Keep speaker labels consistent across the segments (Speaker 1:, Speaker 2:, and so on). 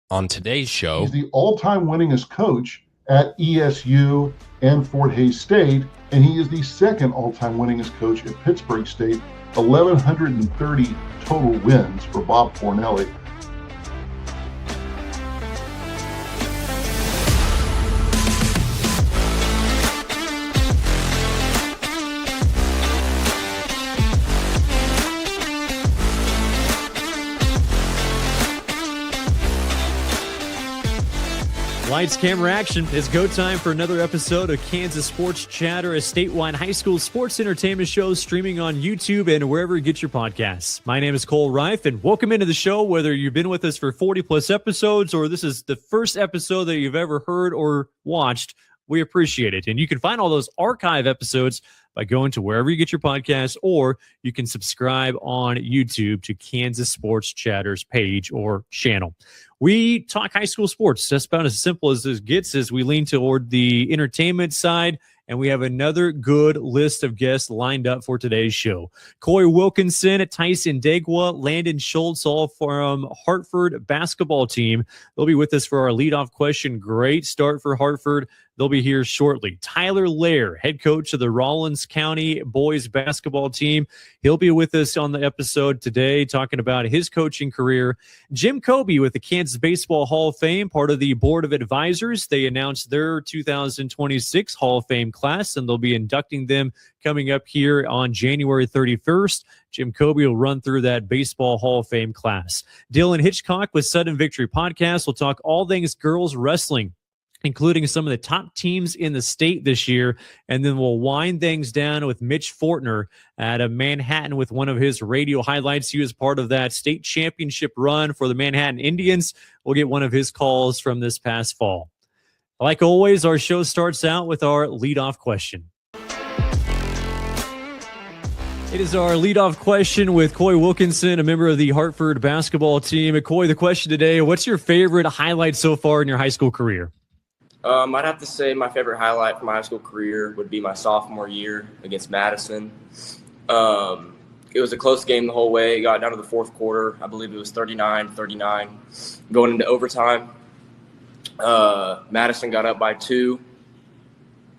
Speaker 1: On today's show,
Speaker 2: he's the all-time winningest coach at ESU and Fort Hays State, and he is the second all-time winningest coach at Pittsburgh State, 1,130 total wins for Bob Fornelli.
Speaker 3: Lights, camera, action. It's go time for another episode of Kansas Sports Chatter, a statewide high school sports entertainment show streaming on YouTube and wherever you get your podcasts. My name is Cole Reif, and welcome into the show, whether you've been with us for 40-plus episodes or this is the first episode that you've ever heard or watched. We appreciate it. And you can find all those archive episodes by going to wherever you get your podcasts, or you can subscribe on YouTube to Kansas Sports Chatter's page or channel. We talk high school sports. That's about as simple as this gets as we lean toward the entertainment side, and we have another good list of guests lined up for today's show. Coy Wilkinson, Tyce Ndegwa, Landen Schultz, all from Hartford basketball team. They'll be with us for our leadoff question. Great start for Hartford. They'll be here shortly. Tyler Lare, head coach of the Rawlins County boys basketball team. He'll be with us on the episode today talking about his coaching career. Jim Kobbe with the Kansas Baseball Hall of Fame, part of the Board of Advisors. They announced their 2026 Hall of Fame class, and they'll be inducting them coming up here on January 31st. Jim Kobbe will run through that Baseball Hall of Fame class. Dylan Hitchcock with Sudden Victory Podcast will talk all things girls wrestling, including some of the top teams in the state this year. And then we'll wind things down with Mitch Fortner at a Manhattan with one of his radio highlights. He was part of that state championship run for the Manhattan Indians. We'll get one of his calls from this past fall. Like always, our show starts out with our leadoff question. It is our leadoff question with Coy Wilkinson, a member of the Hartford basketball team. Coy, the question today, what's your favorite highlight so far in your high school career?
Speaker 4: I'd have to say my favorite highlight from my high school career would be my sophomore year against Madison. It was a close game the whole way. It got down to the fourth quarter. I believe it was 39-39. Going into overtime, Madison got up by 2,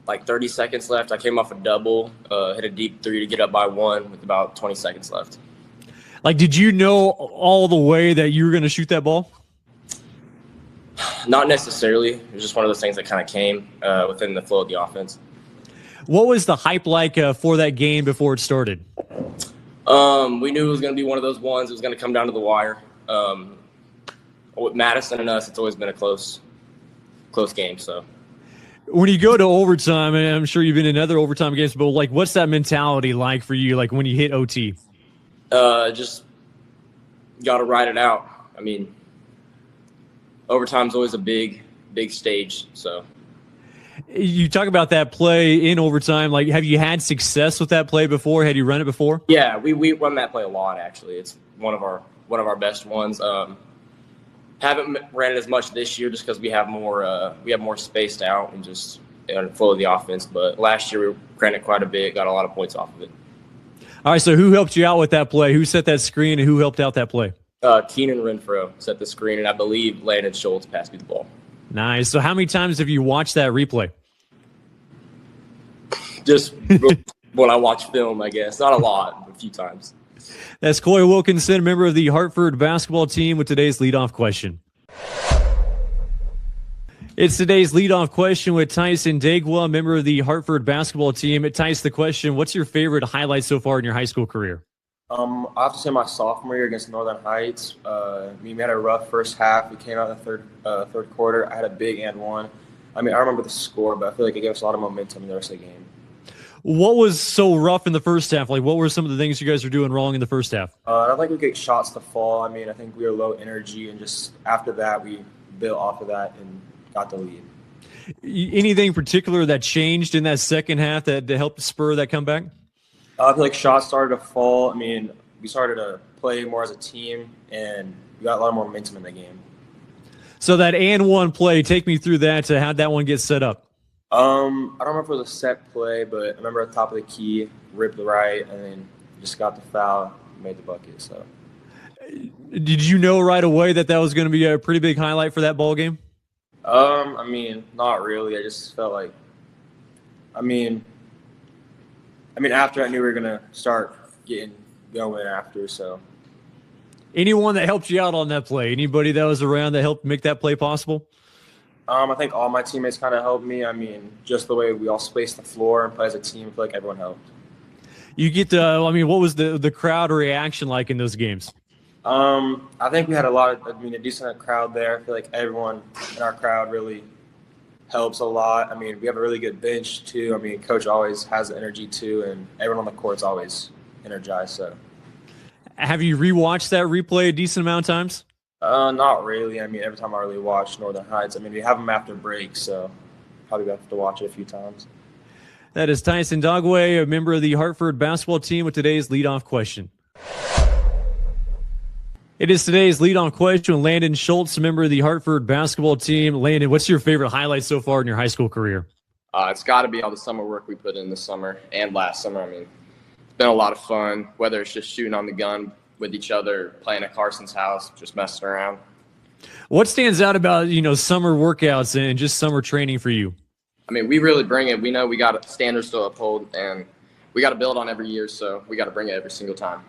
Speaker 4: like 30 seconds left. I came off a double, hit a deep 3 to get up by 1 with about 20 seconds left.
Speaker 3: Like, did you know all the way that you were going to shoot that ball?
Speaker 4: Not necessarily. It was just one of those things that kind of came within the flow of the offense.
Speaker 3: What was the hype like for that game before it started?
Speaker 4: We knew it was going to be one of those ones. It was going to come down to the wire. With Madison and us, it's always been a close game. So
Speaker 3: when you go to overtime, and I'm sure you've been in other overtime games, but like, what's that mentality like for you? Like when you hit OT?
Speaker 4: Just got to ride it out. I mean, overtime's always a big stage. So
Speaker 3: you talk about that play in overtime. Like, have you had success with that play before? Had you run it before?
Speaker 4: Yeah, we run that play a lot. Actually, it's one of our best ones. Haven't ran it as much this year just because we have more spaced out and just full of the offense. But last year we ran it quite a bit, got a lot of points off of it.
Speaker 3: All right. So who helped you out with that play? Who set that screen and who helped out that play?
Speaker 4: Keenan Renfro set the screen, and I believe Landen Schultz passed me the ball.
Speaker 3: Nice. So how many times have you watched that replay?
Speaker 4: Just when I watch film, I guess. Not a lot, but a few times.
Speaker 3: That's Coy Wilkinson, member of the Hartford basketball team, with today's leadoff question. It's today's leadoff question with Tyce Ndegwa, member of the Hartford basketball team. Tyce, the question, what's your favorite highlight so far in your high school career?
Speaker 5: I have to say my sophomore year against Northern Heights. We had a rough first half. We came out in the third quarter. I had a big and one. I mean, I remember the score, but I feel like it gave us a lot of momentum in the rest of the game.
Speaker 3: What was so rough in the first half? Like, what were some of the things you guys were doing wrong in the first half?
Speaker 5: I don't think we get shots to fall. I mean, I think we were low energy, and just after that, we built off of that and got the lead.
Speaker 3: Anything particular that changed in that second half that helped spur that comeback?
Speaker 5: I feel like shots started to fall. I mean, we started to play more as a team, and we got a lot more momentum in the game.
Speaker 3: So that and one play, take me through that. How'd that one get set up?
Speaker 5: I don't remember if it was a set play, but I remember at the top of the key, ripped the right, and then just got the foul, made the bucket. So
Speaker 3: Did you know right away that was going to be a pretty big highlight for that ball game?
Speaker 5: I mean, not really. I just felt like, I mean, after I knew we were gonna start getting going after, so.
Speaker 3: Anyone that helped you out on that play? Anybody that was around that helped make that play possible?
Speaker 5: I think all my teammates kind of helped me. I mean, just the way we all spaced the floor and play as a team, I feel like everyone helped.
Speaker 3: You get to, what was the crowd reaction like in those games?
Speaker 5: I think we had a decent crowd there. I feel like everyone in our crowd really helps a lot. I mean, we have a really good bench too. I mean, coach always has the energy too, and everyone on the court's always energized. So, have you rewatched that replay a decent amount of times? Not really. I mean, every time I really watch Northern Heights, I mean, we have them after break, so probably have to watch it a few times.
Speaker 3: That is Tyce Ndegwa, a member of the Hartford basketball team, with today's leadoff question. It is today's leadoff question with Landen Schultz, a member of the Hartford basketball team. Landen, what's your favorite highlight so far in your high school career?
Speaker 4: It's got to be all the summer work we put in this summer and last summer. I mean, it's been a lot of fun, whether it's just shooting on the gun with each other, playing at Carson's house, just messing around.
Speaker 3: What stands out about, summer workouts and just summer training for you?
Speaker 4: I mean, we really bring it. We know we got standards to uphold, and we got to build on every year, so we got to bring it every single time.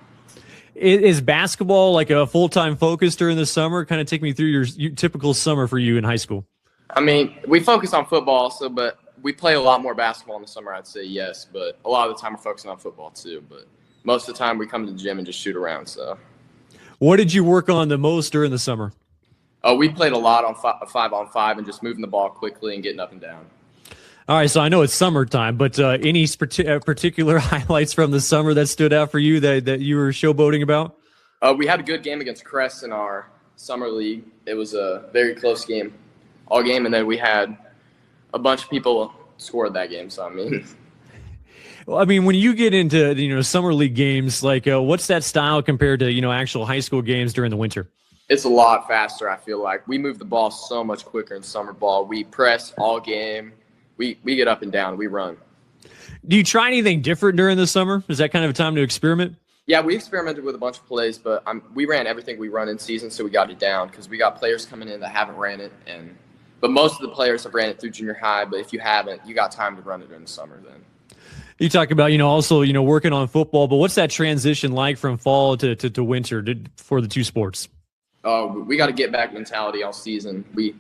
Speaker 3: Is basketball like a full-time focus during the summer? Kind of take me through your typical summer for you in high school.
Speaker 4: I mean, we focus on football also, but we play a lot more basketball in the summer, I'd say, yes. But a lot of the time we're focusing on football too. But most of the time we come to the gym and just shoot around. So,
Speaker 3: what did you work on the most during the summer?
Speaker 4: We played a lot on 5-on-5 and just moving the ball quickly and getting up and down.
Speaker 3: All right, so I know it's summertime, but any particular highlights from the summer that stood out for you that you were showboating about?
Speaker 4: We had a good game against Crest in our summer league. It was a very close game all game, and then we had a bunch of people scored that game. So, I mean.
Speaker 3: Well, I mean, when you get into, summer league games, like what's that style compared to, actual high school games during the winter?
Speaker 4: It's a lot faster, I feel like. We move the ball so much quicker in summer ball. We press all game. We get up and down. We run.
Speaker 3: Do you try anything different during the summer? Is that kind of a time to experiment?
Speaker 4: Yeah, we experimented with a bunch of plays, but we ran everything we run in season, so we got it down because we got players coming in that haven't ran it. But most of the players have ran it through junior high, but if you haven't, you got time to run it during the summer then.
Speaker 3: You talk about, also, working on football, but what's that transition like from fall to winter for the two sports?
Speaker 4: We got a get-back mentality all season. We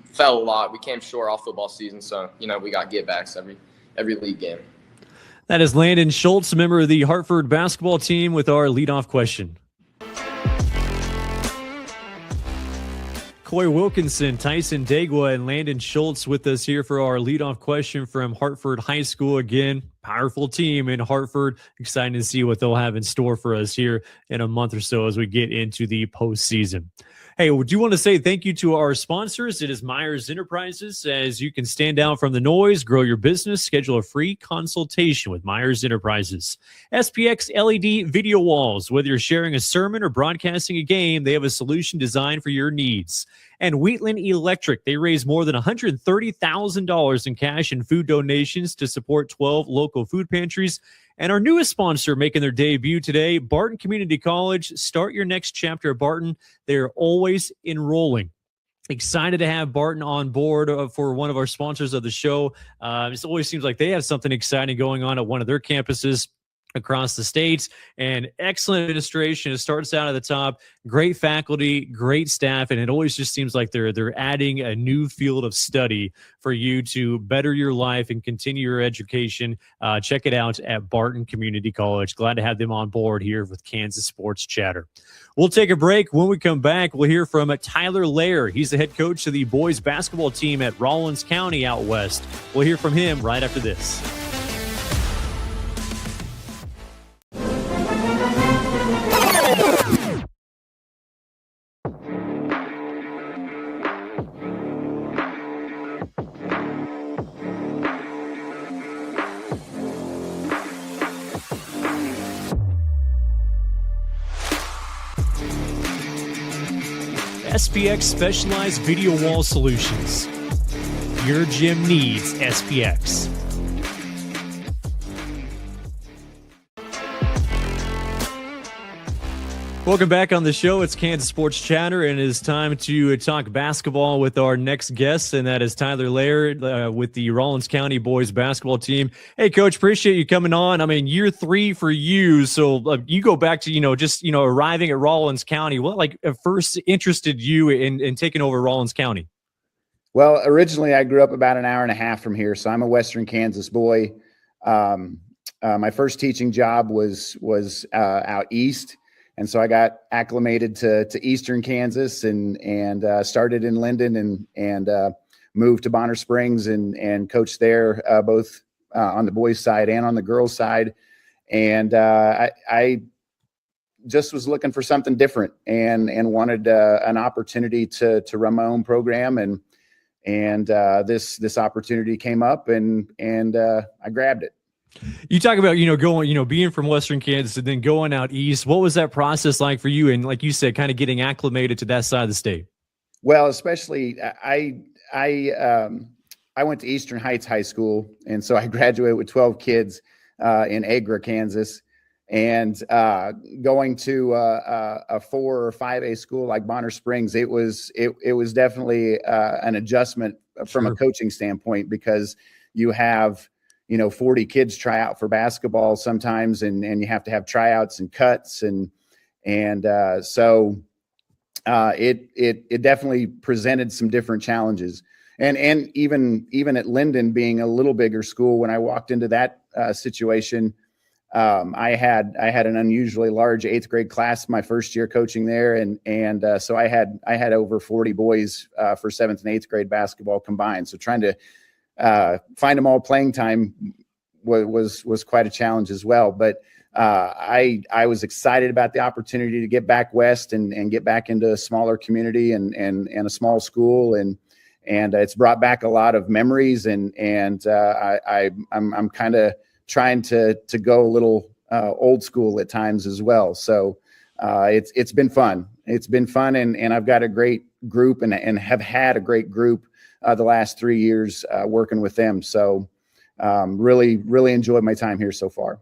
Speaker 4: fell a lot. We came short all football season, so, we got get-backs every league game.
Speaker 3: That is Landen Schultz, a member of the Hartford basketball team, with our leadoff question. Coy Wilkinson, Tyce Ndegwa, and Landen Schultz with us here for our leadoff question from Hartford High School. Again, powerful team in Hartford. Excited to see what they'll have in store for us here in a month or so as we get into the postseason. Hey, would you want to say thank you to our sponsors? It is Meyers Enterprises. As you can stand out from the noise, grow your business, schedule a free consultation with Meyers Enterprises. SPX LED video walls. Whether you're sharing a sermon or broadcasting a game, they have a solution designed for your needs. And Wheatland Electric. They raised more than $130,000 in cash and food donations to support 12 local food pantries. And our newest sponsor making their debut today, Barton Community College. Start your next chapter at Barton. They're always enrolling. Excited to have Barton on board for one of our sponsors of the show. It always seems like they have something exciting going on at one of their campuses across the states, and excellent administration. It starts out at the top, great faculty, great staff, and it always just seems like they're adding a new field of study for you to better your life and continue your education. Check it out at Barton Community College. Glad to have them on board here with Kansas Sports Chatter. We'll take a break. When we come back, we'll hear from Tyler Lare. He's the head coach of the boys basketball team at Rawlins County out west. We'll hear from him right after this. SPX Specialized Video Wall Solutions. Your gym needs SPX. Welcome back on the show. It's Kansas Sports Chatter, and it is time to talk basketball with our next guest, and that is Tyler Lare with the Rawlins County boys basketball team. Hey, Coach, appreciate you coming on. I mean, year 3 for you, so you go back to, arriving at Rawlins County. What, first interested you in taking over Rawlins County?
Speaker 1: Well, originally I grew up about an hour and a half from here, so I'm a Western Kansas boy. My first teaching job was out east. And so I got acclimated to Eastern Kansas and started in Landen and moved to Bonner Springs and coached there both on the boys' side and on the girls' side. And I just was looking for something different and wanted an opportunity to run my own program. And this opportunity came up and I grabbed it.
Speaker 3: You talk about, going, being from Western Kansas and then going out east. What was that process like for you? And like you said, kind of getting acclimated to that side of the state.
Speaker 1: Well, especially I went to Eastern Heights High School. And so I graduated with 12 kids in Agra, Kansas, and going to a 4 or 5A school like Bonner Springs. It was definitely an adjustment from a coaching standpoint, because you have 40 kids try out for basketball sometimes, and you have to have tryouts and cuts. So it definitely presented some different challenges. And even at Landen, being a little bigger school, when I walked into that situation, I had an unusually large 8th grade class my first year coaching there. And so I had over 40 boys for 7th and 8th grade basketball combined. So trying to find them all playing time was quite a challenge as well. But I was excited about the opportunity to get back west and get back into a smaller community and a small school, and it's brought back a lot of memories, and I'm kind of trying to go a little old school at times as well. So it's been fun. It's been fun, and I've got a great group and have had a great group the last 3 years working with them. So really enjoyed my time here so far.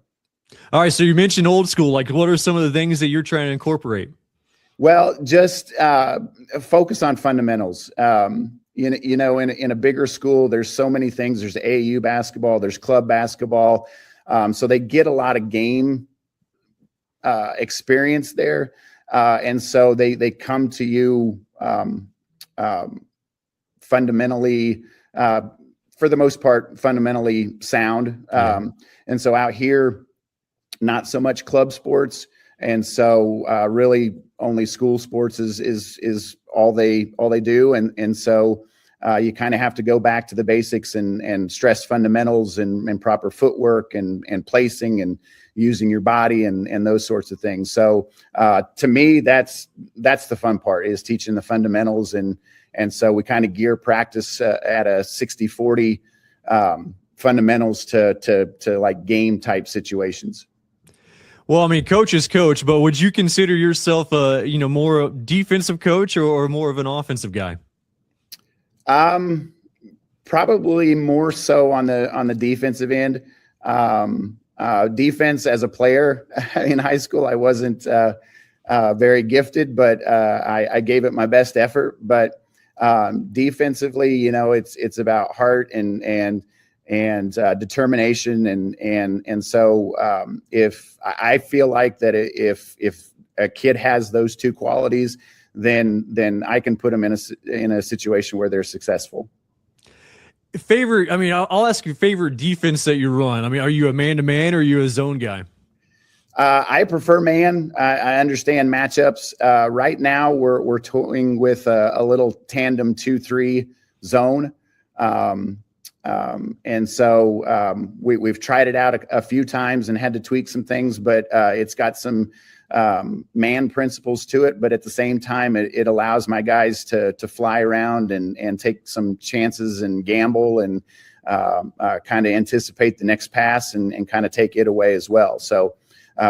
Speaker 3: All right. So you mentioned old school. Like, what are some of the things that you're trying to incorporate?
Speaker 1: Well, just focus on fundamentals. In a bigger school, there's so many things. There's AAU basketball, there's club basketball. So they get a lot of game experience there. And so they come to you fundamentally, for the most part, fundamentally sound. And so out here, not so much club sports. And so really only school sports is all they do. And so you kind of have to go back to the basics and stress fundamentals and proper footwork and placing and using your body and those sorts of things. So to me, that's the fun part, is teaching the fundamentals. And so we kind of gear practice at a 60-40 fundamentals to like game type situations.
Speaker 3: Well, I mean, coach is coach, but would you consider yourself a, more defensive coach or more of an offensive guy?
Speaker 1: Probably more so on the defensive end. Defense as a player in high school, I wasn't very gifted, but I gave it my best effort. But defensively, it's about heart and determination. And so if I feel like that, if a kid has those two qualities, then I can put them in a situation where they're successful.
Speaker 3: I'll ask you favorite defense that you run. I mean, are you a man-to-man or are you a zone guy?
Speaker 1: I prefer man. I understand matchups. Right now we're toying with a little tandem 2-3 zone. And so we've tried it out a few times and had to tweak some things, but it's got some man principles to it. But at the same time, it allows my guys to fly around and take some chances and gamble and kind of anticipate the next pass and kind of take it away as well. So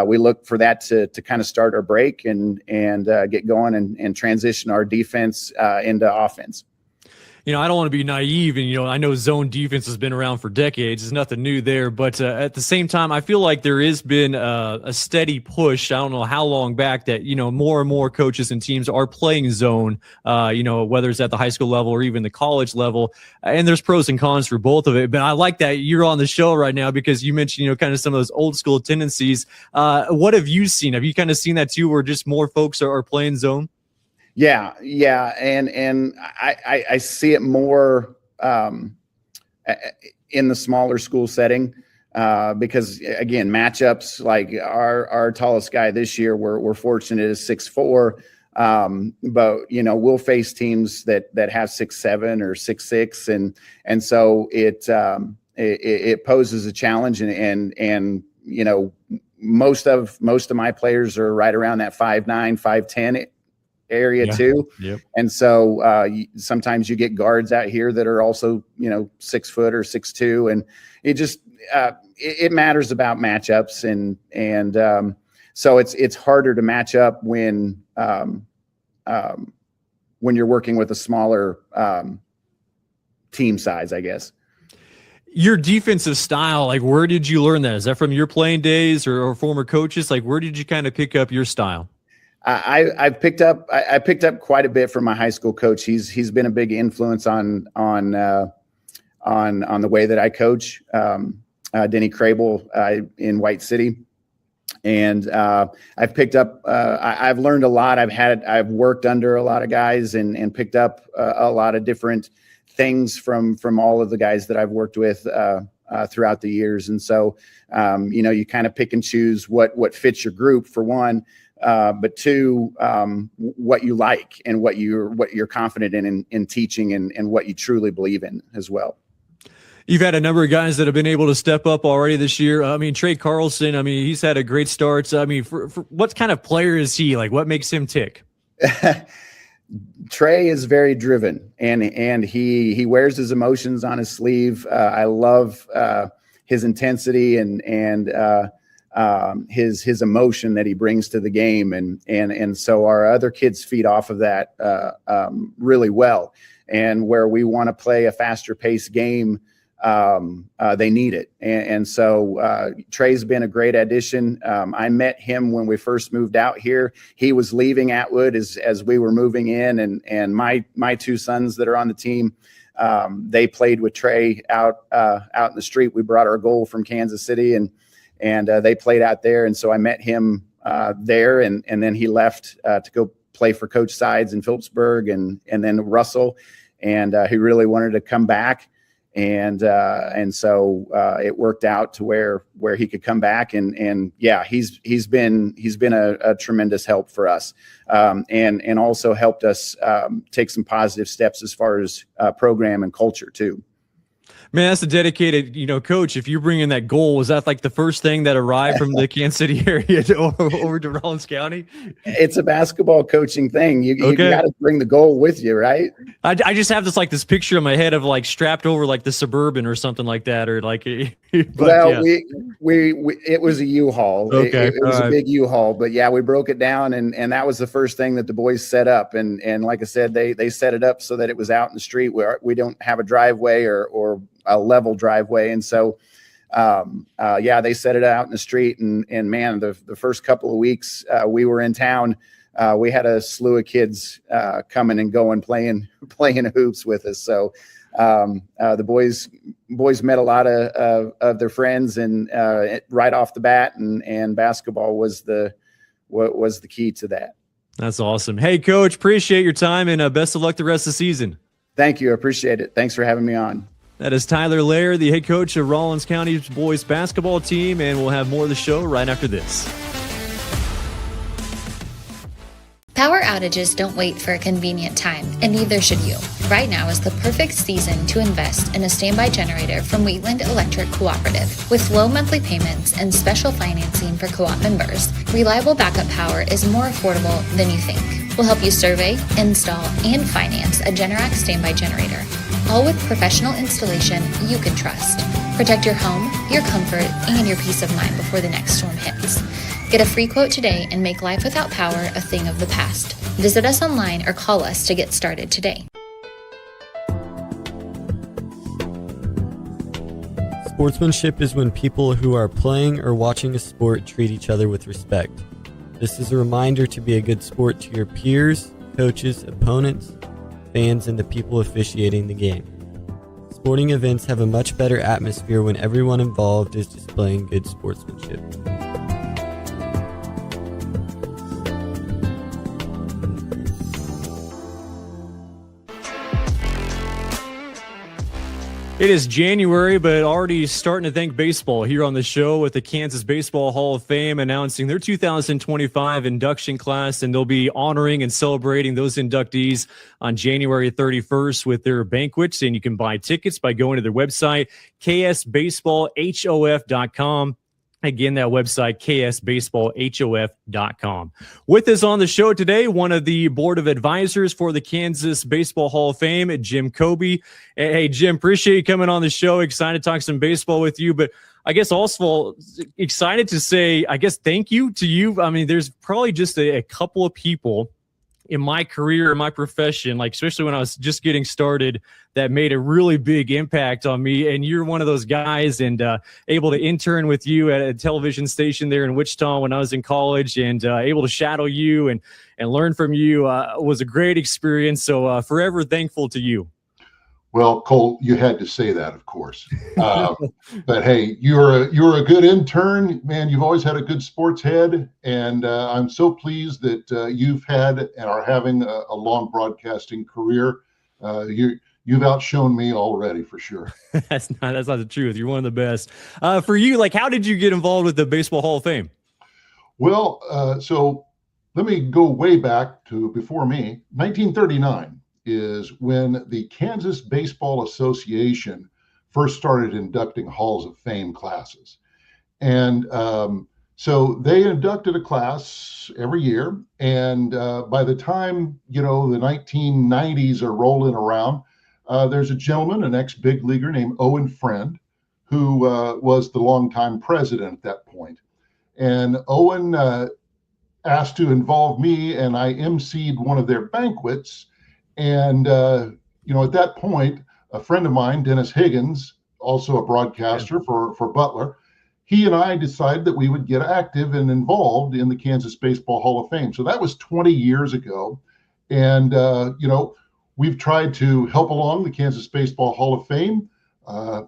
Speaker 1: we look for that to kind of start our break and get going and transition our defense into offense.
Speaker 3: I don't want to be naive, and I know zone defense has been around for decades. There's nothing new there, but at the same time, I feel like there has been a steady push. I don't know how long back that more and more coaches and teams are playing zone. Whether it's at the high school level or even the college level, and there's pros and cons for both of it. But I like that you're on the show right now because you mentioned kind of some of those old school tendencies. What have you seen? Have you kind of seen that too, where just more folks are playing zone?
Speaker 1: Yeah. And I see it more in the smaller school setting because, again, matchups like our tallest guy this year, we're fortunate is 6'4", but we'll face teams that have 6'7" or 6'6", and so it poses a challenge, and most of my players are right around that 5'9", 5'10" area too.
Speaker 3: Yep.
Speaker 1: And so sometimes you get guards out here that are also 6 foot or 6'2", and it just it matters about matchups, and so it's harder to match up when you're working with a smaller team size, I guess.
Speaker 3: Your defensive style, like, where did you learn that? Is that from your playing days or former coaches? Like, where did you kind of pick up your style?
Speaker 1: I picked up quite a bit from my high school coach. He's been a big influence on the way that I coach. Denny Crable in White City, and I've picked up. I've learned a lot. I've worked under a lot of guys and picked up a lot of different things from all of the guys that I've worked with throughout the years. And so you kind of pick and choose what fits your group, for one. But two, what you like and what you're confident in teaching and what you truly believe in as well.
Speaker 3: You've had a number of guys that have been able to step up already this year. I mean, Trey Carlson, he's had a great start. I mean, for what kind of player is he? Like, what makes him tick?
Speaker 1: Trey is very driven, and he wears his emotions on his sleeve. I love his intensity and his emotion that he brings to the game, and so our other kids feed off of that really well. And where we want to play a faster paced game, they need it. And so Trey's been a great addition. I met him when we first moved out here. He was leaving Atwood as we were moving in, and my two sons that are on the team, they played with Trey out in the street. We brought our goal from Kansas City, and they played out there. And so I met him there, and then he left to go play for Coach Sides in Phillipsburg, and then Russell, and he really wanted to come back. And so it worked out to where he could come back, and yeah, he's been a tremendous help for us, and also helped us take some positive steps as far as program and culture too.
Speaker 3: Man, that's a dedicated, coach. If you bring in that goal, was that like the first thing that arrived from the Kansas City area over to Rawlins County?
Speaker 1: It's a basketball coaching thing. You got to bring the goal with you, right?
Speaker 3: I just have this picture in my head of strapped over the Suburban or something like that, or
Speaker 1: well, yeah. we it was a U-Haul.
Speaker 3: Okay,
Speaker 1: it was a big U-Haul, but yeah, we broke it down, and that was the first thing that the boys set up, and like I said, they set it up so that it was out in the street where we don't have a driveway or a level driveway. And so, they set it out in the street, and man, the first couple of weeks we were in town, we had a slew of kids coming and going, playing hoops with us. So the boys met a lot of their friends, and right off the bat, and basketball was the key to that.
Speaker 3: That's awesome. Hey, Coach, appreciate your time, and best of luck the rest of the season.
Speaker 1: Thank you. I appreciate it. Thanks for having me on.
Speaker 3: That is Tyler Lare, the head coach of Rawlins County's boys basketball team, and we'll have more of the show right after this.
Speaker 6: Power outages don't wait for a convenient time, and neither should you. Right now is the perfect season to invest in a standby generator from Wheatland Electric Cooperative. With low monthly payments and special financing for co-op members, reliable backup power is more affordable than you think. We'll help you survey, install, and finance a Generac standby generator, all with professional installation you can trust. Protect your home, your comfort, and your peace of mind before the next storm hits. Get a free quote today and make life without power a thing of the past. Visit us online or call us to get started today.
Speaker 7: Sportsmanship is when people who are playing or watching a sport treat each other with respect. This is a reminder to be a good sport to your peers, coaches, opponents, fans, and the people officiating the game. Sporting events have a much better atmosphere when everyone involved is displaying good sportsmanship.
Speaker 3: It is January, but already starting to think baseball here on the show with the Kansas Baseball Hall of Fame announcing their 2025 induction class, and they'll be honoring and celebrating those inductees on January 31st with their banquets, and you can buy tickets by going to their website, ksbaseballhof.com. Again, that website, ksbaseballhof.com. With us on the show today, one of the board of advisors for the Kansas Baseball Hall of Fame, Jim Kobbe. Hey, Jim, appreciate you coming on the show. Excited to talk some baseball with you. But I guess also excited to say, thank you to you. I mean, there's probably just a couple of people in my career, in my profession, like especially when I was just getting started, that made a really big impact on me. And you're one of those guys, and able to intern with you at a television station there in Wichita when I was in college, and able to shadow you and learn from you was a great experience. So forever thankful to you.
Speaker 2: Well, Cole, you had to say that, of course. But hey, you're a good intern, man. You've always had a good sports head, and I'm so pleased that you've had and are having a long broadcasting career. You've outshone me already, for sure.
Speaker 3: That's not the truth. You're one of the best. For you, like, how did you get involved with the Baseball Hall of Fame?
Speaker 2: Well, so let me go way back to before me. 1939 is when the Kansas Baseball Association first started inducting Halls of Fame classes. And so they inducted a class every year. And by the time, the 1990s are rolling around, there's a gentleman, an ex-big leaguer named Owen Friend, who was the longtime president at that point. And Owen asked to involve me, and I emceed one of their banquets. And, at that point, a friend of mine, Dennis Higgins, also a broadcaster for Butler, he and I decided that we would get active and involved in the Kansas Baseball Hall of Fame. So that was 20 years ago. And, we've tried to help along the Kansas Baseball Hall of Fame,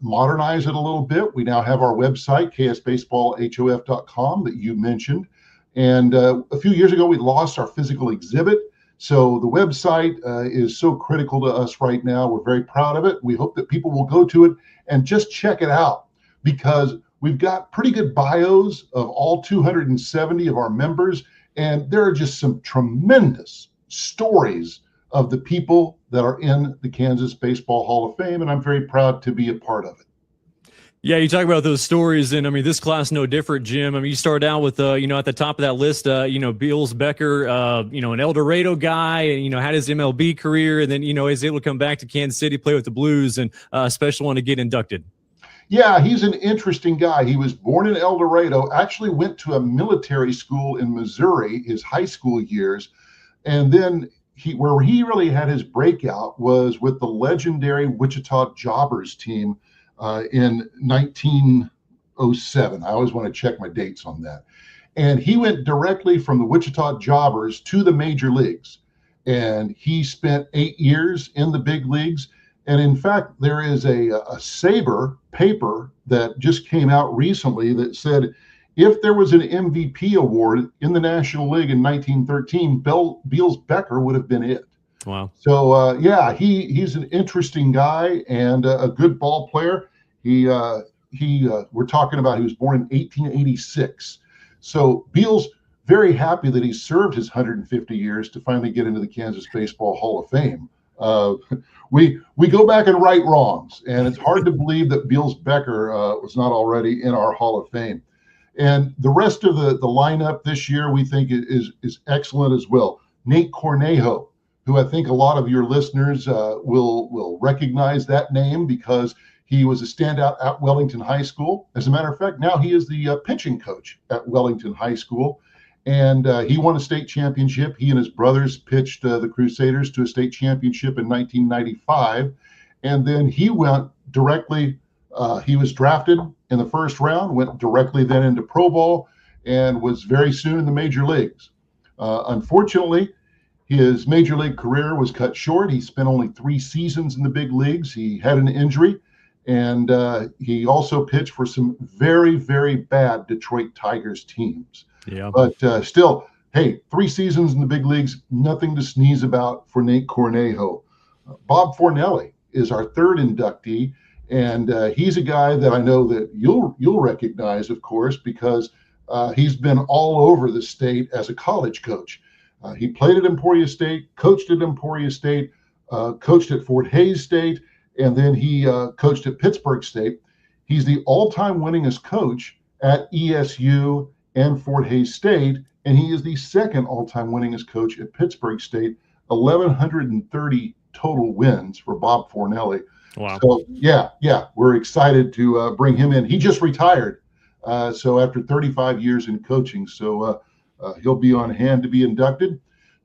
Speaker 2: modernize it a little bit. We now have our website, ksbaseballhof.com, that you mentioned. And a few years ago, we lost our physical exhibit. So the website is so critical to us right now. We're very proud of it. We hope that people will go to it and just check it out, because we've got pretty good bios of all 270 of our members. And there are just some tremendous stories of the people that are in the Kansas Baseball Hall of Fame. And I'm very proud to be a part of it.
Speaker 3: Yeah, you talk about those stories, and I mean, this class no different, Jim. I mean, you start out with, at the top of that list, Beals Becker, an El Dorado guy, and, had his MLB career, and then, is able to come back to Kansas City, play with the Blues, and a special one to get inducted.
Speaker 2: Yeah, he's an interesting guy. He was born in El Dorado, actually went to a military school in Missouri his high school years, and then where he really had his breakout was with the legendary Wichita Jobbers team in 1907. I always want to check my dates on that. And he went directly from the Wichita Jobbers to the major leagues. And he spent 8 years in the big leagues. And in fact, there is a Sabre paper that just came out recently that said, if there was an MVP award in the National League in 1913, Beals Becker would have been it.
Speaker 3: Wow.
Speaker 2: So, he's an interesting guy and a good ball player. We're talking about, he was born in 1886. So Beals, very happy that he served his 150 years to finally get into the Kansas Baseball Hall of Fame. We go back and right wrongs, and it's hard to believe that Beals Becker was not already in our Hall of Fame. And the rest of the lineup this year, we think is excellent as well. Nate Cornejo, who I think a lot of your listeners will recognize that name because he was a standout at Wellington High School. As a matter of fact, now he is the pitching coach at Wellington High School. And he won a state championship. He and his brothers pitched the Crusaders to a state championship in 1995. And then he went directly He was drafted in the first round, went directly then into pro ball, and was very soon in the major leagues. Unfortunately, his major league career was cut short. He spent only 3 seasons in the big leagues. He had an injury, and he also pitched for some very, very bad Detroit Tigers teams.
Speaker 3: Yeah.
Speaker 2: But still, hey, 3 seasons in the big leagues, nothing to sneeze about for Nate Cornejo. Bob Fornelli is our third inductee, and he's a guy that I know that you'll recognize, of course, because he's been all over the state as a college coach. He played at Emporia State, coached at Emporia State, coached at Fort Hays State, and then he coached at Pittsburgh State. He's the all-time winningest coach at ESU and Fort Hays State, and he is the second all-time winningest coach at Pittsburgh State, 1,130 total wins for Bob Fornelli.
Speaker 3: Wow.
Speaker 2: So, yeah, we're excited to bring him in. He just retired, so after 35 years in coaching, so he'll be on hand to be inducted.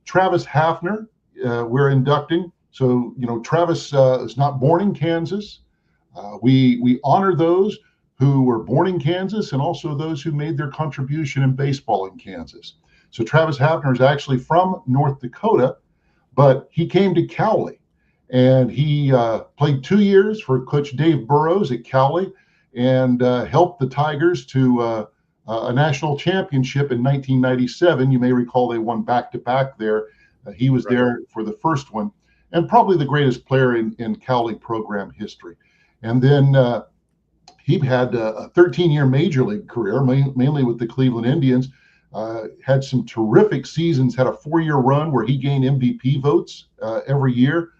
Speaker 2: Travis Hafner, we're inducting. So, Travis is not born in Kansas. We honor those who were born in Kansas and also those who made their contribution in baseball in Kansas. So Travis Hafner is actually from North Dakota, but he came to Cowley, and he played 2 years for Coach Dave Burrows at Cowley, and helped the Tigers to a national championship in 1997. You may recall they won back-to-back there. He was there for the first one, and probably the greatest player in Cowley program history. And then he had a 13-year major league career, mainly with the Cleveland Indians. Had some terrific seasons, had a 4-year run where he gained MVP votes every year.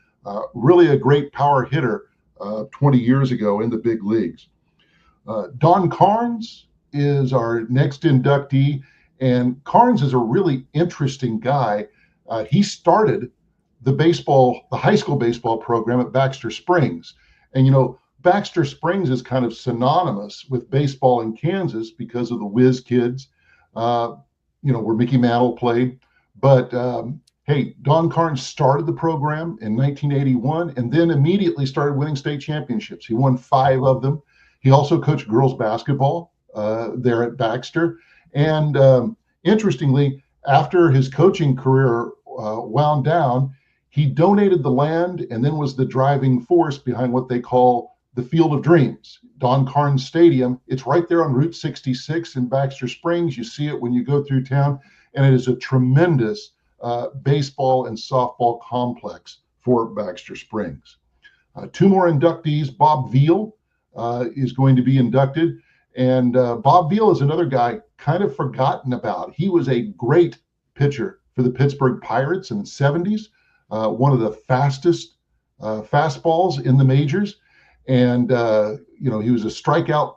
Speaker 2: Really a great power hitter 20 years ago in the big leagues. Don Carnes is our next inductee, and Carnes is a really interesting guy. He started the high school baseball program at Baxter Springs. And, Baxter Springs is kind of synonymous with baseball in Kansas because of the Whiz Kids, where Mickey Mantle played. But, hey, Don Carnes started the program in 1981 and then immediately started winning state championships. He won 5 of them. He also coached girls basketball there at Baxter. And interestingly, after his coaching career wound down, he donated the land and then was the driving force behind what they call the Field of Dreams, Don Carnes Stadium. It's right there on Route 66 in Baxter Springs. You see it when you go through town, and it is a tremendous baseball and softball complex for Baxter Springs. 2 more inductees. Bob Veal is going to be inducted, and Bob Veal is another guy kind of forgotten about. He was a great pitcher for the Pittsburgh Pirates in the 70s, one of the fastest fastballs in the majors. And, he was a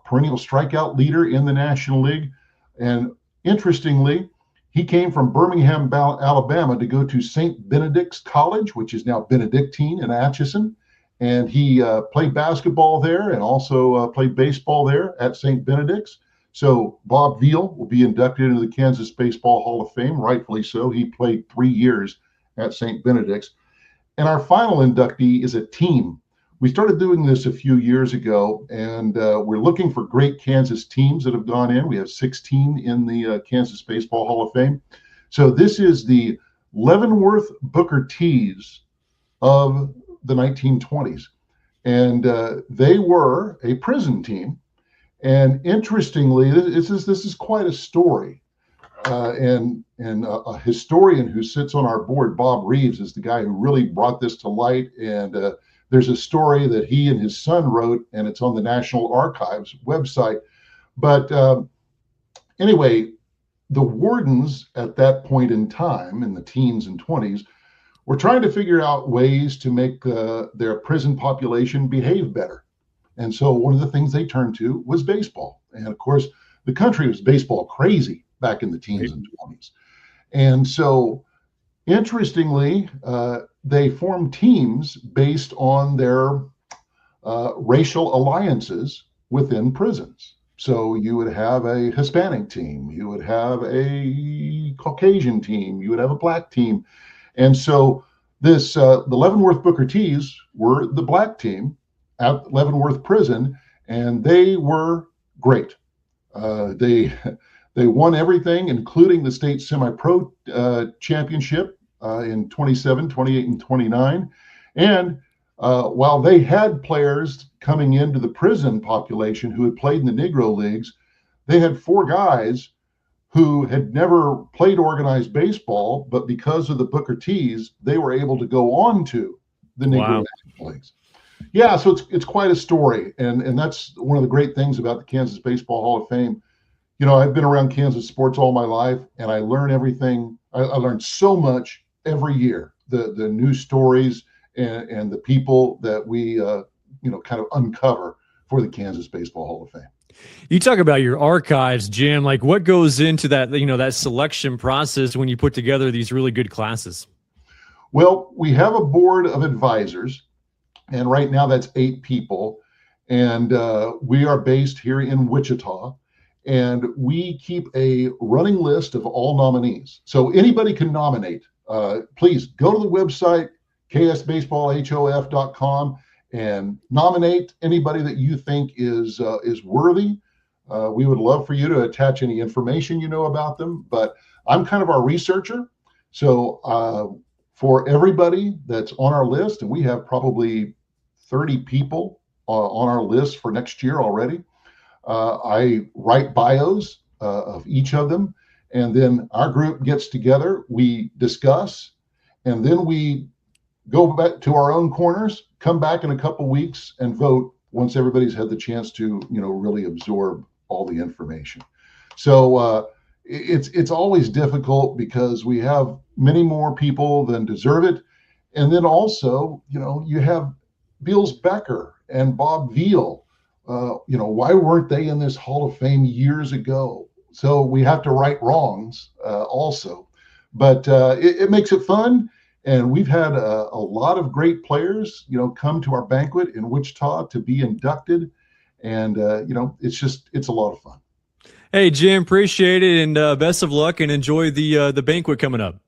Speaker 2: perennial strikeout leader in the National League. And interestingly, he came from Birmingham, Alabama to go to St. Benedict's College, which is now Benedictine in Atchison. And he played basketball there and also played baseball there at St. Benedict's. So Bob Veal will be inducted into the Kansas Baseball Hall of Fame, rightfully so. He played 3 years at St. Benedict's. And our final inductee is a team. We started doing this a few years ago, and we're looking for great Kansas teams that have gone in. We have 16 in the Kansas Baseball Hall of Fame. So this is the Leavenworth Booker T's of the 1920s. And they were a prison team. And interestingly, this is quite a story. And a historian who sits on our board, Bob Reeves, is the guy who really brought this to light. And there's a story that he and his son wrote, and it's on the National Archives website. But anyway, the wardens at that point in time, in the teens and 20s, were trying to figure out ways to make their prison population behave better. And so one of the things they turned to was baseball. And of course, the country was baseball crazy back in the teens and 20s. And so interestingly, they formed teams based on their racial alliances within prisons. So you would have a Hispanic team, you would have a Caucasian team, you would have a black team. And so the Leavenworth Booker T's were the black team at Leavenworth Prison. and they were great. They won everything, including the state semi-pro championship in 27, 28, and 29. And while they had players coming into the prison population who had played in the Negro Leagues, they had 4 guys who had never played organized baseball, but because of the Booker T's, they were able to go on to the Negro Leagues. Yeah, so it's quite a story, and that's one of the great things about the Kansas Baseball Hall of Fame. You know, I've been around Kansas sports all my life, and I learn everything. I learned so much every year. The new stories and the people that we kind of uncover for the Kansas Baseball Hall of Fame.
Speaker 3: You talk about your archives, Jim. Like, what goes into that, that selection process when you put together these really good classes?
Speaker 2: Well, we have a board of advisors, and right now that's 8 people. And we are based here in Wichita, and we keep a running list of all nominees. So anybody can nominate. Please go to the website, ksbaseballhof.com, and nominate anybody that you think is worthy. We would love for you to attach any information you know about them, but I'm kind of our researcher. So for everybody that's on our list, and we have probably 30 people on our list for next year already, I write bios of each of them, and then our group gets together, we discuss, and then we go back to our own corners, come back in a couple weeks and vote once everybody's had the chance to, really absorb all the information. So it's always difficult because we have many more people than deserve it. And then also, you have Beals Becker and Bob Veal. Why weren't they in this Hall of Fame years ago? So we have to right wrongs also. But it makes it fun. And we've had a lot of great players, come to our banquet in Wichita to be inducted. And, it's a lot of fun.
Speaker 3: Hey, Jim, appreciate it. And best of luck, and enjoy the banquet coming up.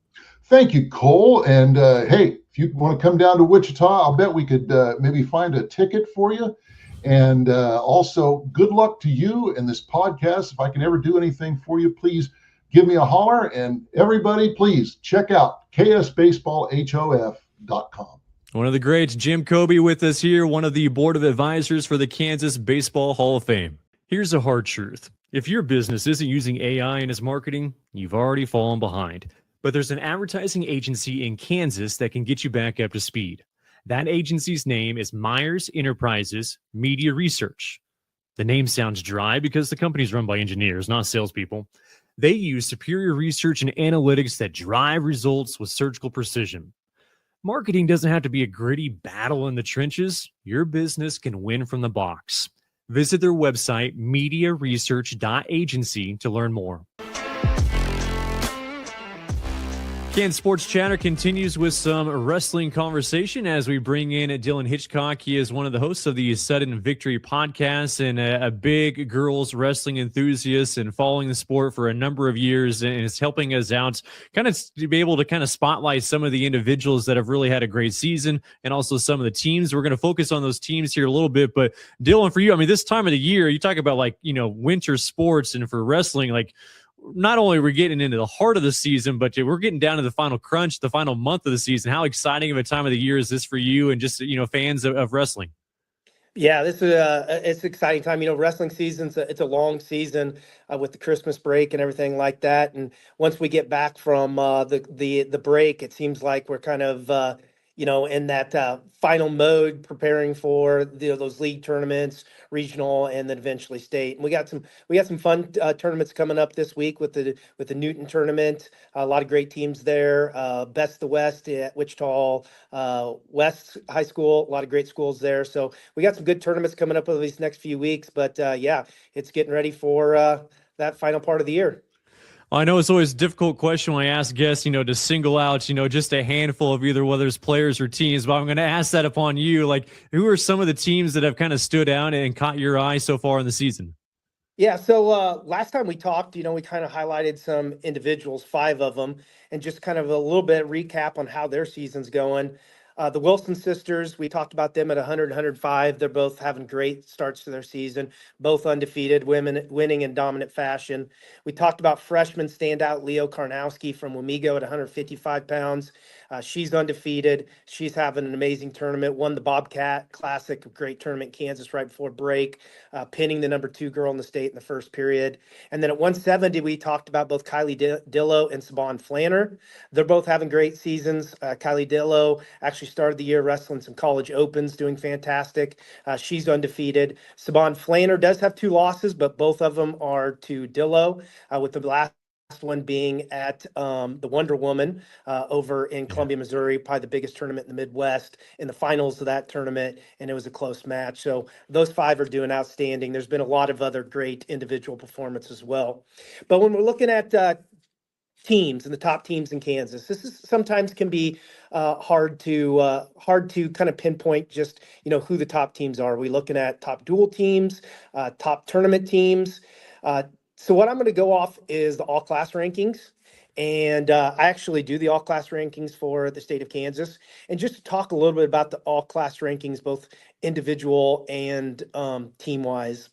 Speaker 2: Thank you, Cole. And hey, if you want to come down to Wichita, I'll bet we could maybe find a ticket for you. And also, good luck to you in this podcast. If I can ever do anything for you, please give me a holler. And everybody, please check out ksbaseballhof.com.
Speaker 3: One of the greats, Jim Kobbe, with us here, one of the board of advisors for the Kansas Baseball Hall of Fame. Here's a hard truth. If your business isn't using AI in its marketing, you've already fallen behind. But there's an advertising agency in Kansas that can get you back up to speed. That agency's name is Meyers Enterprises Media Research. The name sounds dry because the company's run by engineers, not salespeople. They use superior research and analytics that drive results with surgical precision. Marketing doesn't have to be a gritty battle in the trenches. Your business can win from the box. Visit their website, mediaresearch.agency, to learn more. Kansas Sports Chatter continues with some wrestling conversation as we bring in Dylan Hitchcock. He is one of the hosts of the Sudden Victory podcast and a big girls wrestling enthusiast and following the sport for a number of years, and is helping us out kind of to be able to kind of spotlight some of the individuals that have really had a great season and also some of the teams. We're going to focus on those teams here a little bit, but Dylan, for you, I mean, this time of the year, you talk about winter sports, and for wrestling, not only are we getting into the heart of the season, but we're getting down to the final crunch, the final month of the season. How exciting of a time of the year is this for you and just, fans of wrestling?
Speaker 8: Yeah, this is it's an exciting time. Wrestling season's it's a long season with the Christmas break and everything like that. And once we get back from the break, it seems like we're kind of in that final mode, preparing for those league tournaments, regional, and then eventually state. And we got some fun tournaments coming up this week with the Newton tournament. A lot of great teams there. Best of the West at Wichita West High School. A lot of great schools there. So we got some good tournaments coming up over these next few weeks. But it's getting ready for that final part of the year.
Speaker 3: I know it's always a difficult question when I ask guests, to single out, just a handful of either whether it's players or teams, but I'm going to ask that upon you. Who are some of the teams that have kind of stood out and caught your eye so far in the season?
Speaker 8: Yeah, so last time we talked, we kind of highlighted some individuals, 5 of them, and just kind of a little bit recap on how their season's going. The Wilson sisters, we talked about them at 100, 105. They're both having great starts to their season, both undefeated, women winning in dominant fashion. We talked about freshman standout Leo Karnowski from Wamego at 155 pounds. She's undefeated. She's having an amazing tournament, won the Bobcat Classic, a great tournament in Kansas right before break, pinning the number 2 girl in the state in the first period. And then at 170, we talked about both Kylie Dillow and Saban Flanner. They're both having great seasons. Kylie Dillow actually started the year wrestling some college opens, doing fantastic. She's undefeated. Saban Flanner does have 2 losses, but both of them are to Dillow, with the last one being at the Wonder Woman over in Columbia, Missouri, probably the biggest tournament in the Midwest, in the finals of that tournament, and it was a close match. So those 5 are doing outstanding. There's been a lot of other great individual performances as well. But when we're looking at teams and the top teams in Kansas, this is sometimes can be hard to kind of pinpoint just who the top teams are. We looking at top dual teams, top tournament teams. So what I'm going to go off is the all-class rankings. And I actually do the all-class rankings for the state of Kansas. And just to talk a little bit about the all-class rankings, both individual and team-wise.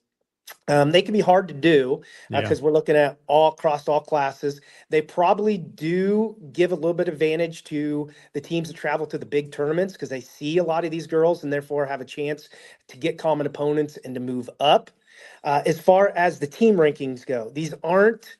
Speaker 8: They can be hard to do because we're looking at across all classes. They probably do give a little bit of advantage to the teams that travel to the big tournaments because they see a lot of these girls and therefore have a chance to get common opponents and to move up. As far as the team rankings go, these aren't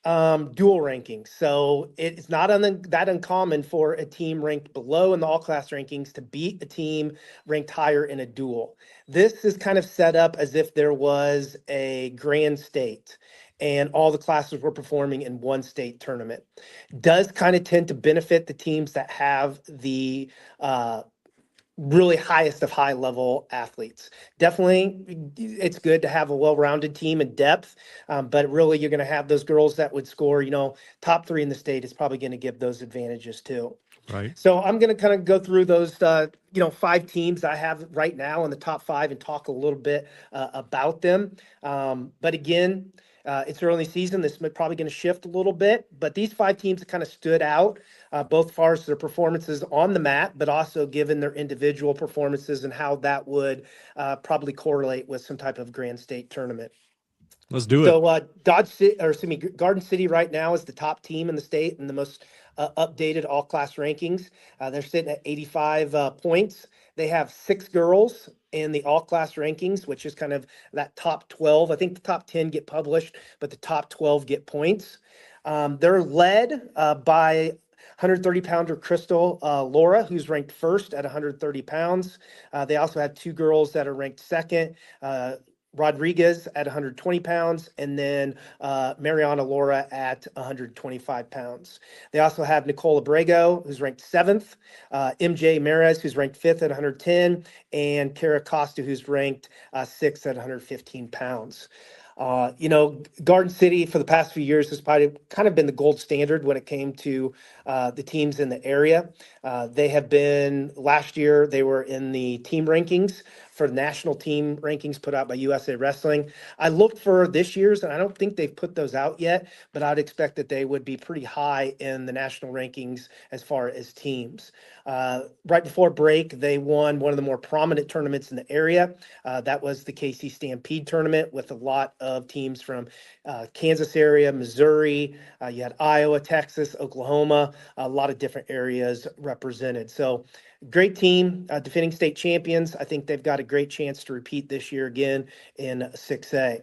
Speaker 8: dual rankings. So it's not that uncommon for a team ranked below in the all-class rankings to beat a team ranked higher in a dual. This is kind of set up as if there was a grand state and all the classes were performing in one state tournament. Does kind of tend to benefit the teams that have the really highest of high level athletes. Definitely, it's good to have a well-rounded team in depth, but really you're going to have those girls that would score, top 3 in the state is probably going to give those advantages too.
Speaker 3: Right.
Speaker 8: So I'm going to kind of go through those, 5 teams I have right now in the top 5 and talk a little bit about them. But again, it's early season. This is probably going to shift a little bit, but these 5 teams kind of stood out, both as far as their performances on the mat, but also given their individual performances and how that would probably correlate with some type of grand state tournament.
Speaker 3: Let's do it.
Speaker 8: So Garden City right now is the top team in the state and the most updated all-class rankings. They're sitting at 85 points. They have 6 girls in the all-class rankings, which is kind of that top 12. I think the top 10 get published, but the top 12 get points. They're led by 130-pounder Crystal Laura, who's ranked first at 130 pounds. They also have 2 girls that are ranked second, Rodriguez at 120 pounds, and then Mariana Laura at 125 pounds. They also have Nicole Abrego, who's ranked 7th, MJ Mares, who's ranked 5th at 110, and Kara Costa, who's ranked 6th at 115 pounds. Garden City for the past few years has probably kind of been the gold standard when it came to the teams in the area. They have been, last year, they were in the team rankings for national team rankings put out by USA Wrestling. I looked for this year's, and I don't think they've put those out yet, but I'd expect that they would be pretty high in the national rankings as far as teams. Right before break, they won one of the more prominent tournaments in the area. That was the KC Stampede tournament with a lot of teams from Kansas area, Missouri, you had Iowa, Texas, Oklahoma, a lot of different areas represented. So great team, defending state champions. I think they've got a great chance to repeat this year again in 6A.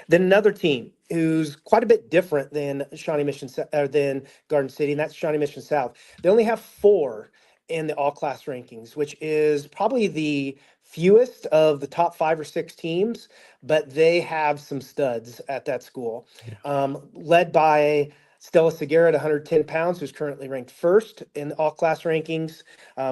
Speaker 8: Then another team who's quite a bit different than than Garden City, and that's Shawnee Mission South. They only have 4 in the all-class rankings, which is probably the fewest of the top 5 or 6 teams, but they have some studs at that school. Led by Stella Segura at 110 pounds, who's currently ranked first in the all-class rankings.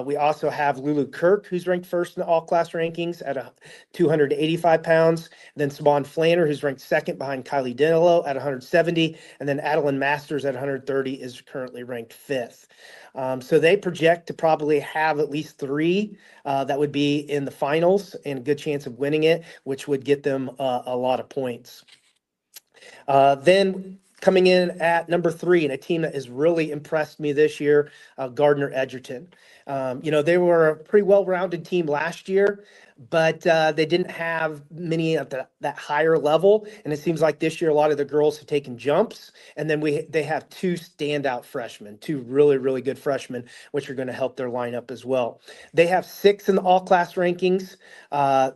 Speaker 8: We also have Lulu Kirk, who's ranked first in the all-class rankings at 285 pounds. Then Saban Flanner, who's ranked second behind Kylie Dillow at 170. And then Adeline Masters at 130 is currently ranked fifth. So they project to probably have at least 3 that would be in the finals and a good chance of winning it, which would get them a lot of points. Then coming in at number 3, and a team that has really impressed me this year, Gardner Edgerton. They were a pretty well-rounded team last year, but they didn't have many at that higher level. And it seems like this year a lot of the girls have taken jumps. And then they have two standout freshmen, two really, really good freshmen, which are going to help their lineup as well. They have 6 in the all-class rankings.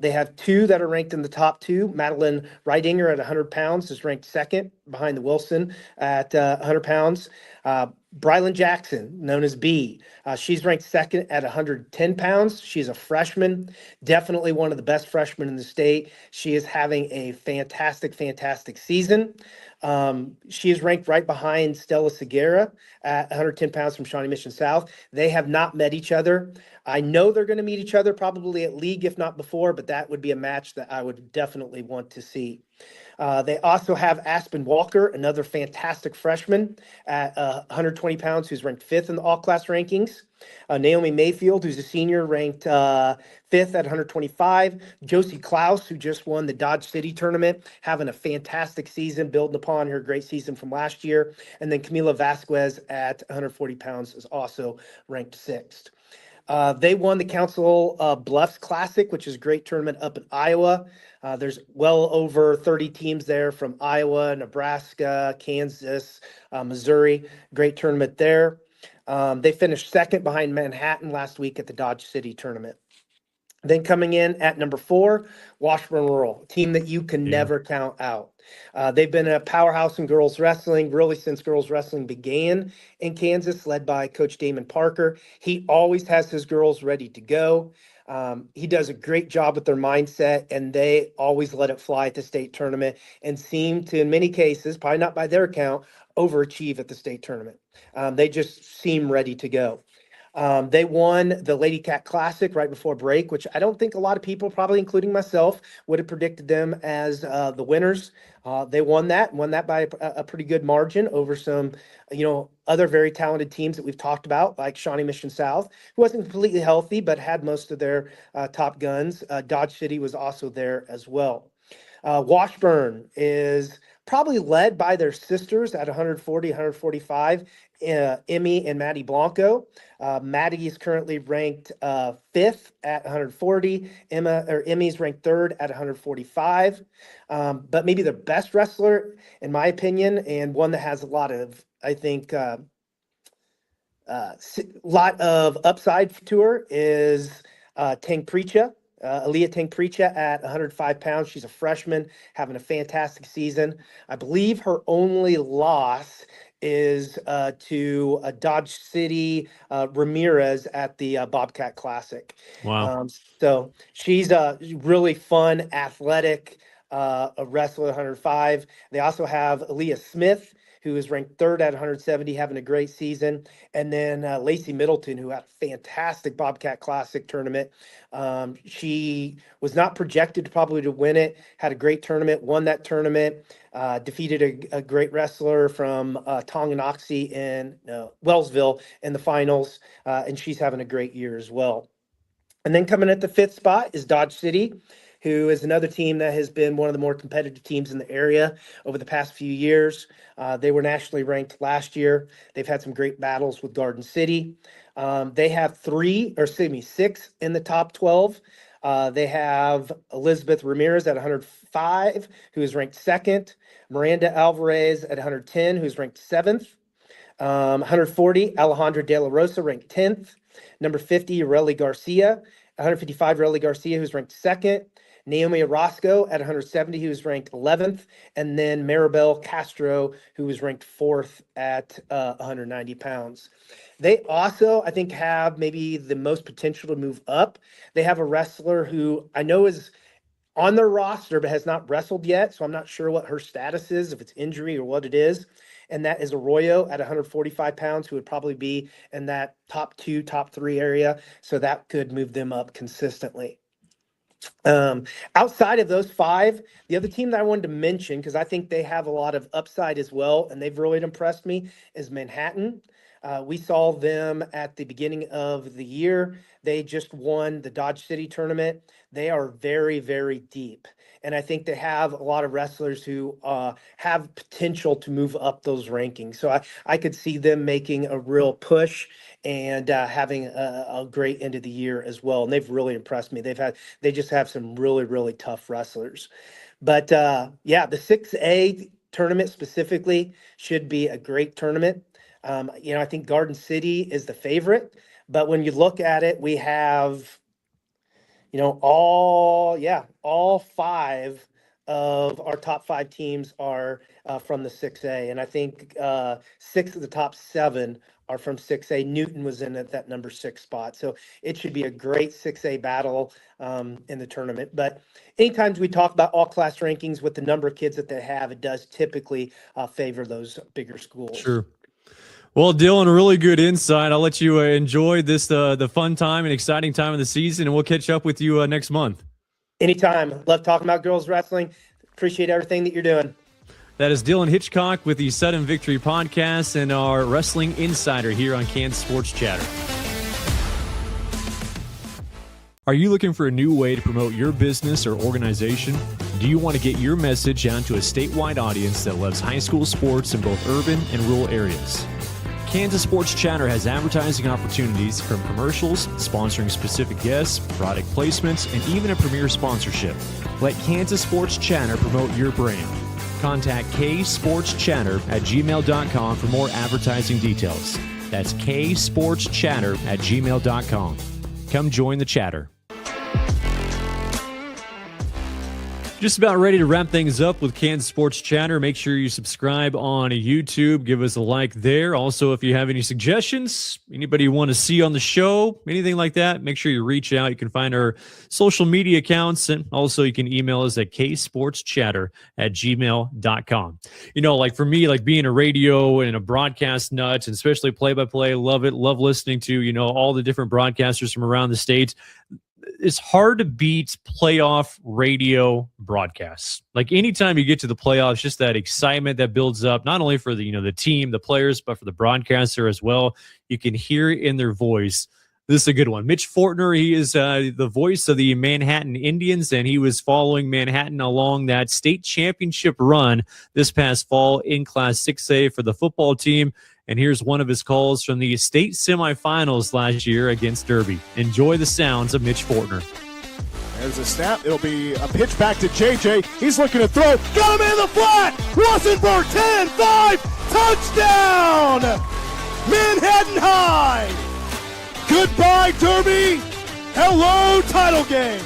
Speaker 8: They have 2 that are ranked in the top 2. Madeline Reidinger at 100 pounds is ranked second behind the Wilson at 100 pounds. Brylan Jackson, known as B, she's ranked second at 110 pounds. She's a freshman, definitely one of the best freshmen in the state. She is having a fantastic, fantastic season. She is ranked right behind Stella Segura at 110 pounds from Shawnee Mission South. They have not met each other. I know they're going to meet each other probably at league, if not before, but that would be a match that I would definitely want to see. They also have Aspen Walker, another fantastic freshman at 120 pounds, who's ranked 5th in the all-class rankings. Naomi Mayfield, who's a senior, ranked 5th at 125. Josie Klaus, who just won the Dodge City tournament, having a fantastic season, building upon her great season from last year. And then Camila Vasquez at 140 pounds is also ranked 6th. They won the Council Bluffs Classic, which is a great tournament up in Iowa. There's well over 30 teams there from Iowa, Nebraska, Kansas, Missouri. Great tournament there. They finished second behind Manhattan last week at the Dodge City tournament. Then coming in at number 4, Washburn Rural, a team that you can never count out. They've been a powerhouse in girls wrestling, really since girls wrestling began in Kansas, led by Coach Damon Parker. He always has his girls ready to go. He does a great job with their mindset, and they always let it fly at the state tournament and seem to, in many cases, probably not by their account, overachieve at the state tournament. They just seem ready to go. They won the Lady Cat Classic right before break, which I don't think a lot of people, probably including myself, would have predicted them as the winners. They won that by a pretty good margin over some, other very talented teams that we've talked about, like Shawnee Mission South, who wasn't completely healthy, but had most of their top guns. Dodge City was also there as well. Washburn is probably led by their sisters at 140, 145, Emmy and Maddie Blanco. Maddie is currently ranked 5th at 140. Emmy's ranked 3rd at 145. But maybe the best wrestler, in my opinion, and one that has a lot of, I think, lot of upside to her is Tang Precha. Aaliyah Tang Precha at 105 pounds. She's a freshman, having a fantastic season. I believe her only loss is to Dodge City Ramirez at the Bobcat Classic.
Speaker 3: Wow.
Speaker 8: So she's a really fun, athletic a wrestler at 105. They also have Aaliyah Smith, who is ranked 3rd at 170, having a great season. And then Lacey Middleton, who had a fantastic Bobcat Classic tournament. She was not projected probably to win it, had a great tournament, won that tournament, defeated a great wrestler from Tonganoxie in Wellsville in the finals, and she's having a great year as well. And then coming at the 5th spot is Dodge City, who is another team that has been one of the more competitive teams in the area over the past few years. They were nationally ranked last year. They've had some great battles with Garden City. They have 6 in the top 12. They have Elizabeth Ramirez at 105, who is ranked 2nd. Miranda Alvarez at 110, who's ranked 7th. 140, Alejandra De La Rosa, ranked 10th. Number 50, Relly Garcia. 155, Relly Garcia, who's ranked 2nd. Naomi Orozco at 170, who was ranked 11th. And then Maribel Castro, who was ranked 4th at 190 pounds. They also, I think, have maybe the most potential to move up. They have a wrestler who I know is on their roster, but has not wrestled yet. So I'm not sure what her status is, if it's injury or what it is. And that is Arroyo at 145 pounds, who would probably be in that top 2, top 3 area. So that could move them up consistently. Outside of those 5, the other team that I wanted to mention, because I think they have a lot of upside as well, and they've really impressed me, is Manhattan. We saw them at the beginning of the year. They just won the Dodge City tournament. They are very, very deep. And I think they have a lot of wrestlers who have potential to move up those rankings. So I could see them making a real push and having a great end of the year as well. And they've really impressed me. They just have some really, really tough wrestlers. But yeah, the 6A tournament specifically should be a great tournament. I think Garden City is the favorite, but when you look at it, we have, all 5 of our top 5 teams are from the 6A. And I think 6 of the top 7 are from 6A. Newton was in at that number 6 spot. So it should be a great 6A battle in the tournament. But anytime we talk about all class rankings with the number of kids that they have, it does typically favor those bigger schools.
Speaker 3: Sure. Well, Dylan, really good insight. I'll let you enjoy this, the fun time and exciting time of the season, and we'll catch up with you next month.
Speaker 8: Anytime. Love talking about girls wrestling. Appreciate everything that you're doing.
Speaker 3: That is Dylan Hitchcock with the Sudden Victory Podcast and our Wrestling Insider here on Kansas Sports Chatter. Are you looking for a new way to promote your business or organization? Do you want to get your message out to a statewide audience that loves high school sports in both urban and rural areas? Kansas Sports Chatter has advertising opportunities from commercials, sponsoring specific guests, product placements, and even a premier sponsorship. Let Kansas Sports Chatter promote your brand. Contact ksportschatter@gmail.com for more advertising details. That's ksportschatter@gmail.com. Come join the chatter. Just about ready to wrap things up with Kansas Sports Chatter. Make sure you subscribe on YouTube. Give us a like there. Also, if you have any suggestions, anybody you want to see on the show, anything like that, make sure you reach out. You can find our social media accounts, and also you can email us at ksportschatter@gmail.com. Like for me, like being a radio and a broadcast nut, and especially play-by-play, love it. Love listening to, all the different broadcasters from around the state. It's hard to beat playoff radio broadcasts. Like anytime you get to the playoffs, just that excitement that builds up, not only for the team, the players, but for the broadcaster as well. You can hear it in their voice. This is a good one. Mitch Fortner, he is the voice of the Manhattan Indians, and he was following Manhattan along that state championship run this past fall in Class 6A for the football team. And here's one of his calls from the state semifinals last year against Derby. Enjoy the sounds of Mitch Fortner.
Speaker 9: There's a snap. It'll be a pitch back to JJ. He's looking to throw. Got him in the flat. Wassenberg, 10-5. Touchdown. Manhattan High. Goodbye, Derby. Hello, title game.